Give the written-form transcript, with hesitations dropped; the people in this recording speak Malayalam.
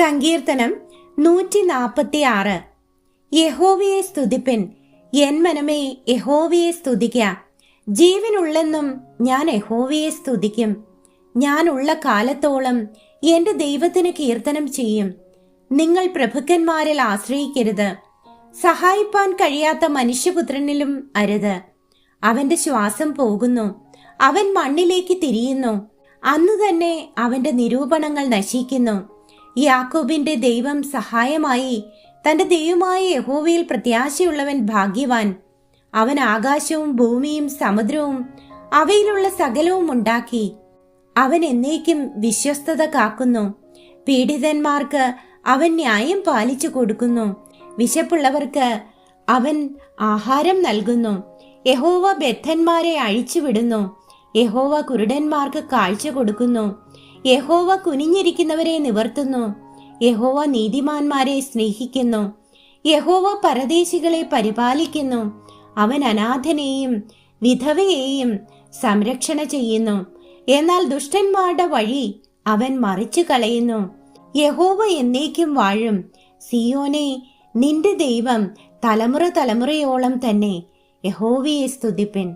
സങ്കീർത്തനം 146. യഹോവയെ സ്തുതിപ്പിൻ, എൻ മനമേ യഹോവയെ സ്തുതിക്ക. ജീവനുള്ളെന്നും ഞാൻ യഹോവയെ സ്തുതിക്കും. ഞാൻ ഉള്ള കാലത്തോളം എന്റെ ദൈവത്തിന് കീർത്തനം ചെയ്യും. നിങ്ങൾ പ്രഭുക്കന്മാരിൽ ആശ്രയിക്കരുത്, സഹായിപ്പാൻ കഴിയാത്ത മനുഷ്യപുത്രനിലും അരുത്. അവന്റെ ശ്വാസം പോകുന്നു, അവൻ മണ്ണിലേക്ക് തിരിയുന്നു, അന്നു തന്നെ അവന്റെ നിരൂപണങ്ങൾ നശിക്കുന്നു. യാക്കോബിന്റെ ദൈവം സഹായമായി, തന്റെ ദൈവമായ യഹോവയിൽ പ്രത്യാശയുള്ളവൻ ഭാഗ്യവാൻ. അവൻ ആകാശവും ഭൂമിയും സമുദ്രവും അവയിലുള്ള സകലവും ഉണ്ടാക്കി. അവൻ എന്നേക്കും വിശ്വസ്തത കാക്കുന്നു. പീഡിതന്മാർക്ക് അവൻ ന്യായം പാലിച്ചു കൊടുക്കുന്നു. വിശപ്പുള്ളവർക്ക് അവൻ ആഹാരം നൽകുന്നു. യഹോവ ബദ്ധന്മാരെ അഴിച്ചുവിടുന്നു. യഹോവ കുരുടന്മാർക്ക് കാഴ്ച കൊടുക്കുന്നു. യഹോവ കുനിഞ്ഞിരിക്കുന്നവരെ നിവർത്തുന്നു. യഹോവ നീതിമാന്മാരെ സ്നേഹിക്കുന്നു. യഹോവ പരദേശികളെ പരിപാലിക്കുന്നു. അവൻ അനാഥനെയും വിധവയെയും സംരക്ഷണ ചെയ്യുന്നു. എന്നാൽ ദുഷ്ടന്മാരുടെ വഴി അവൻ മറിച്ചു കളയുന്നു. യഹോവ എന്നേക്കും വാഴും. സിയോനെ, നിന്റെ ദൈവം തലമുറ തലമുറയോളം തന്നെ. യഹോവയെ സ്തുതിപ്പിൻ.